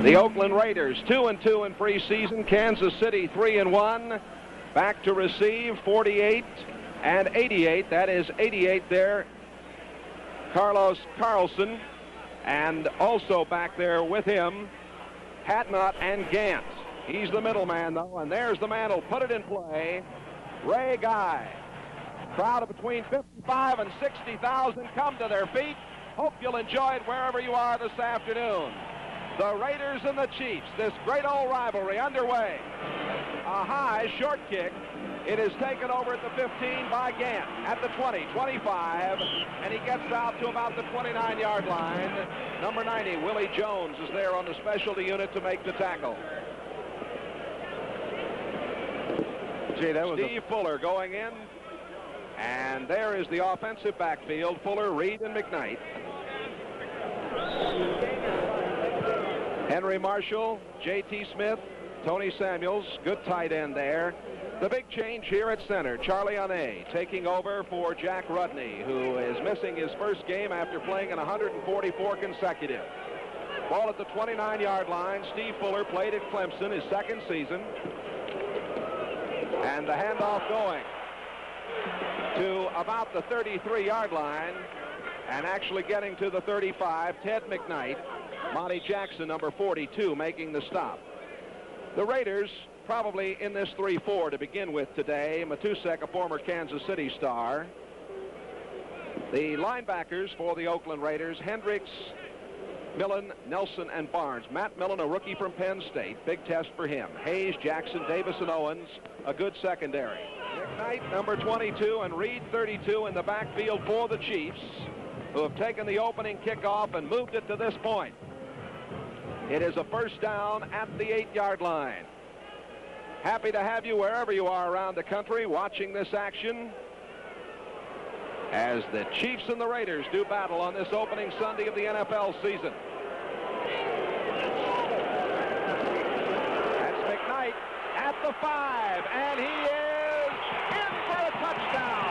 The Oakland Raiders 2-2 in preseason. Kansas City 3-1. Back to receive 48 and 88. That is 88 there. Carlos Carlson, and also back there with him, Hatnot and Gant. He's the middleman though, and there's the man who'll put it in play, Ray Guy. Crowd of between 55 and 60,000 come to their feet. Hope you'll enjoy it wherever you are this afternoon. The Raiders and the Chiefs, this great old rivalry underway. A high short kick. It is taken over at the 15 by Gant. At the 20, 25, and he gets out to about the 29-yard line. Number 90, Willie Jones, is there on the specialty unit to make the tackle. Gee, that was Steve Fuller going in. And there is the offensive backfield. Fuller, Reed, and McKnight. Henry Marshall, J.T. Smith, Tony Samuels, good tight end there. The big change here at center, Charlie Anay taking over for Jack Rudney, who is missing his first game after playing in 144 consecutive. Ball at the 29-yard line. Steve Fuller played at Clemson his second season. And the handoff going to about the 33-yard line and actually getting to the 35. Ted McKnight, Monty Jackson, number 42, making the stop. The Raiders probably in this 3-4 to begin with today. Matusek, a former Kansas City star. The linebackers for the Oakland Raiders, Hendricks, Millen, Nelson, and Barnes. Matt Millen, a rookie from Penn State. Big test for him. Hayes, Jackson, Davis, and Owens, a good secondary. McKnight, number 22, and Reed, 32, in the backfield for the Chiefs, who have taken the opening kickoff and moved it to this point. It is a first down at the 8-yard line. Happy to have you wherever you are around the country watching this action as the Chiefs and the Raiders do battle on this opening Sunday of the NFL season. That's McKnight at the 5, and he is in for a touchdown.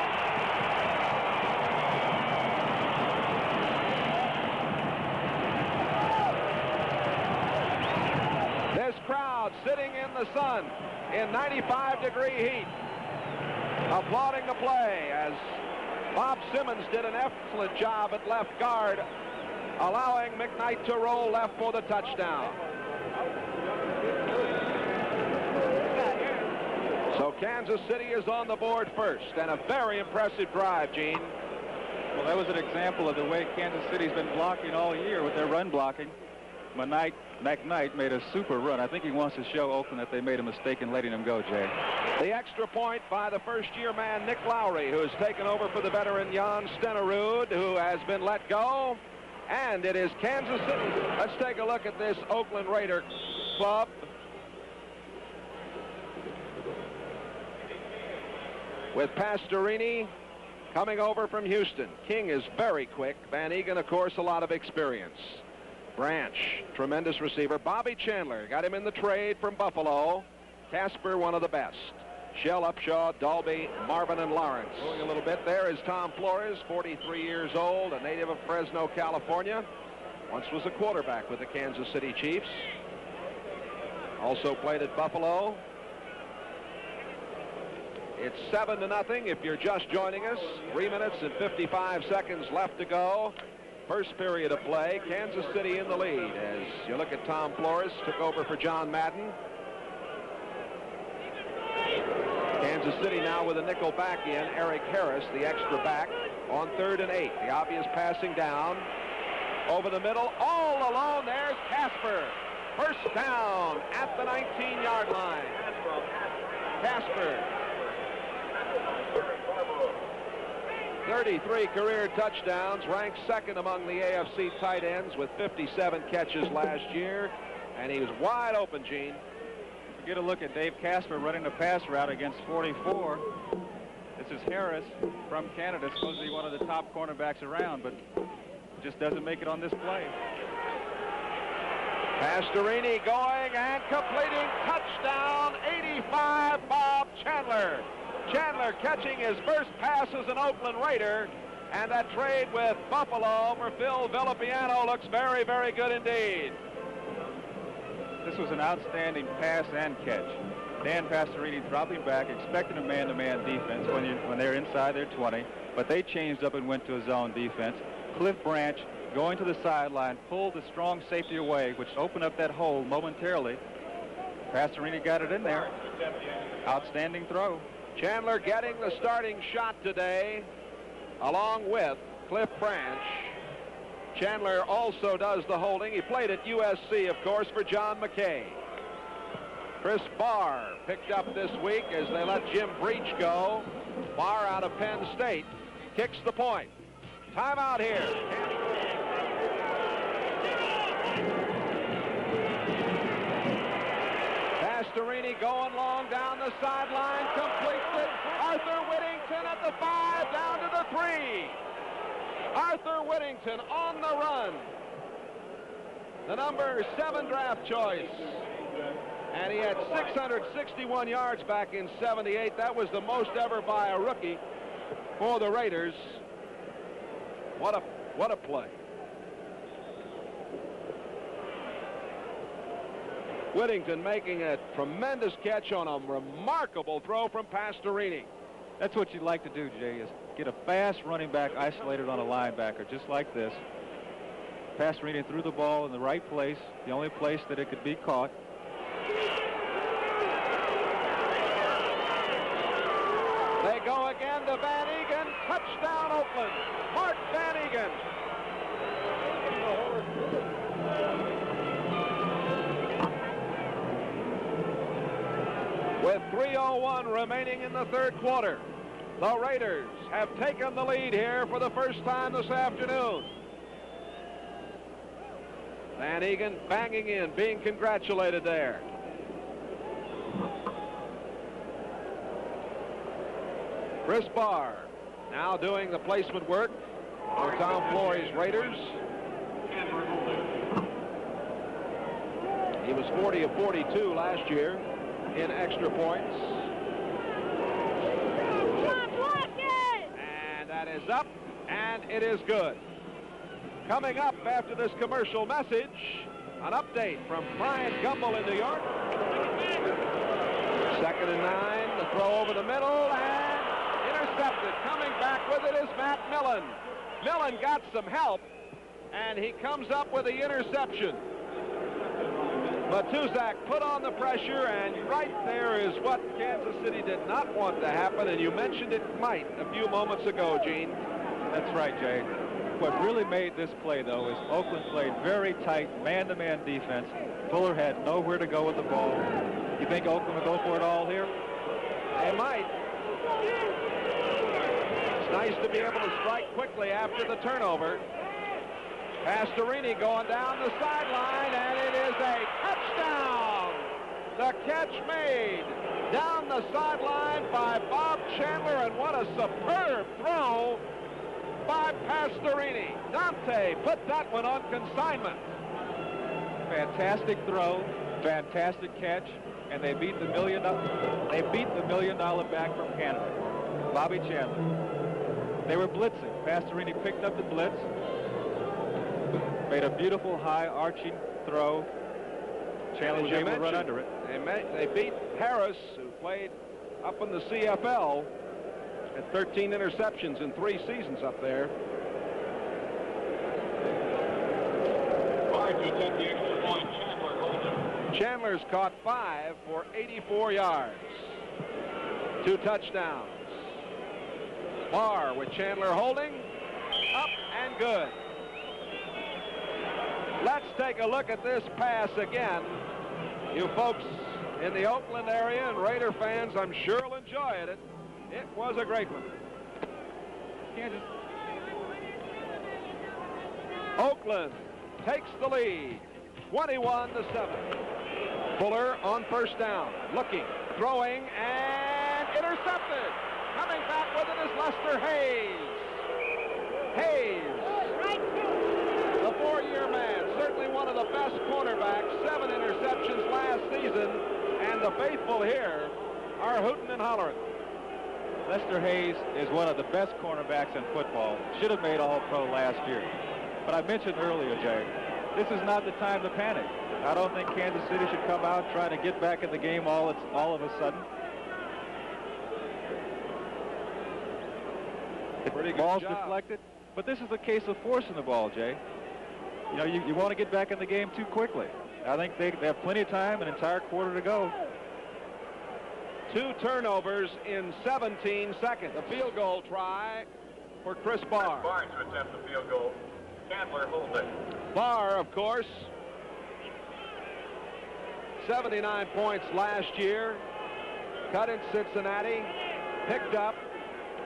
This crowd sitting in the sun in 95-degree heat, applauding the play as Bob Simmons did an excellent job at left guard, allowing McKnight to roll left for the touchdown. So Kansas City is on the board first, and a very impressive drive, Gene. Well, that was an example of the way Kansas City's been blocking all year with their run blocking. McKnight made a super run. I think he wants to show Oakland that they made a mistake in letting him go, Jay. The extra point by the first-year man, Nick Lowry, who has taken over for the veteran Jan Stenerud, who has been let go. And it is Kansas City. Let's take a look at this Oakland Raider club. With Pastorini coming over from Houston. King is very quick. Van Egan, of course, a lot of experience. Branch, tremendous receiver. Bobby Chandler got him in the trade from Buffalo. Casper, one of the best. Shell, Upshaw, Dalby, Marvin, and Lawrence. Going a little bit there is Tom Flores, 43 years old, a native of Fresno, California. Once was a quarterback with the Kansas City Chiefs. Also played at Buffalo. It's 7-0 if you're just joining us. 3 minutes and 55 seconds left to go. First period of play. Kansas City in the lead as you look at Tom Flores, took over for John Madden. Kansas City now with a nickel back in. Eric Harris, the extra back, on 3rd and 8. The obvious passing down. Over the middle, all alone, there's Casper. First down at the 19-yard line. Casper. 33 career touchdowns, ranked second among the AFC tight ends with 57 catches last year, and he was wide open, Gene. Get a look at Dave Casper running the pass route against 44. This is Harris from Canada, supposed to be one of the top cornerbacks around, but just doesn't make it on this play. Pastorini going and completing touchdown, 85, Bob Chandler. Chandler catching his first pass as an Oakland Raider, and that trade with Buffalo for Phil Villapiano looks very, very good indeed. This was an outstanding pass and catch. Dan Pastorini dropping back, expecting a man-to-man defense when they're inside their 20, but they changed up and went to a zone defense. Cliff Branch going to the sideline, pulled the strong safety away, which opened up that hole momentarily. Pastorini got it in there. Outstanding throw. Chandler getting the starting shot today, along with Cliff Branch. Chandler also does the holding. He played at USC, of course, for John McKay. Chris Barr picked up this week as they let Jim Breach go. Barr out of Penn State kicks the point. Timeout here. Pastorini going long down the sideline, completes it. Arthur Whittington at the 5, down to the 3. Arthur Whittington on the run. The number 7 draft choice. And he had 661 yards back in '78. That was the most ever by a rookie for the Raiders. What a play. Whittington making a tremendous catch on a remarkable throw from Pastorini. That's what you'd like to do, Jay, is get a fast running back isolated on a linebacker, just like this. Pastorini threw the ball in the right place, the only place that it could be caught. They go again to Van Egan. Touchdown, Oakland. Mark Van Egan. With 3:01 remaining in the third quarter, the Raiders have taken the lead here for the first time this afternoon. Van Egan banging in, being congratulated there. Chris Barr now doing the placement work for Tom Flory's Raiders. He was 40 of 42 last year in extra points. And that is up, and it is good. Coming up after this commercial message, an update from Brian Gumbel in New York. 2nd and 9, the throw over the middle, and intercepted. Coming back with it is Matt Millen. Millen got some help, and he comes up with the interception. Matuzak put on the pressure, and right there is what Kansas City did not want to happen, and you mentioned it might a few moments ago, Gene. That's right, Jay. What really made this play, though, is Oakland played very tight man-to-man defense. Fuller had nowhere to go with the ball. You think Oakland will go for it all here? They might. It's nice to be able to strike quickly after the turnover. Pastorini going down the sideline, and it is a touchdown. The catch made down the sideline by Bob Chandler, and what a superb throw by Pastorini. Dante put that one on consignment. Fantastic throw, fantastic catch, and they beat the $1 million back from Canada, Bobby Chandler. They were blitzing. Pastorini picked up the blitz, made a beautiful high arching throw. Chandler was able to run under it. They beat Harris, who played up in the CFL, at 13 interceptions in 3 seasons up there. Chandler's caught 5 for 84 yards. 2 touchdowns. Barr with Chandler holding. Up and good. Let's take a look at this pass again. You folks in the Oakland area and Raider fans, I'm sure will enjoy it. It was a great one. Kansas. Oakland takes the lead, 21-7. Fuller on first down, looking, throwing, and intercepted. Coming back with it is Lester Hayes. Hayes, the 4-year man, certainly one of the best cornerbacks, 7 interceptions last season, and the faithful here are hooting and hollering. Lester Hayes is one of the best cornerbacks in football. Should have made All-Pro last year. But I mentioned earlier, Jay, this is not the time to panic. I don't think Kansas City should come out trying to get back in the game all of a sudden. Pretty good Ball's job. deflected, but this is a case of forcing the ball, Jay. You know, you want to get back in the game too quickly. I think they have plenty of time, an entire quarter to go. 2 turnovers in 17 seconds. A field goal try for Chris Barr. Barr to attempt the field goal. Candler holds it. Barr, of course, 79 points last year. Cut in Cincinnati. Picked up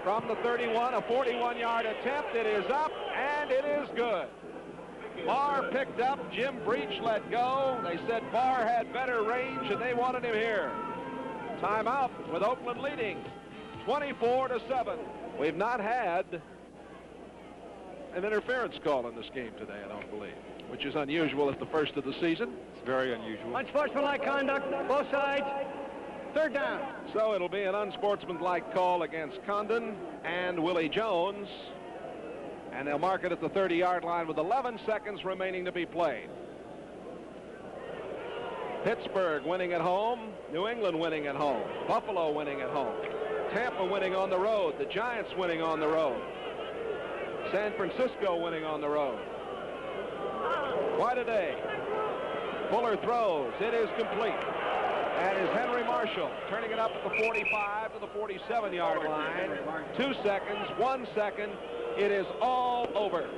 from the 31, a 41-yard attempt. It is up, and it is good. Barr picked up. Jim Breach let go. They said Barr had better range, and they wanted him here. Timeout with Oakland leading 24-7. We've not had an interference call in this game today, I don't believe, which is unusual at the first of the season. It's very unusual. Unsportsmanlike conduct, both sides. 3rd down. So it'll be an unsportsmanlike call against Condon and Willie Jones. And they'll mark it at the 30-yard line with 11 seconds remaining to be played. Pittsburgh winning at home. New England winning at home. Buffalo winning at home. Tampa winning on the road. The Giants winning on the road. San Francisco winning on the road. Quite a day. Fuller throws. It is complete. That is Henry Marshall turning it up at the 45 to the 47-yard line. 2 seconds, 1 second. It is all over.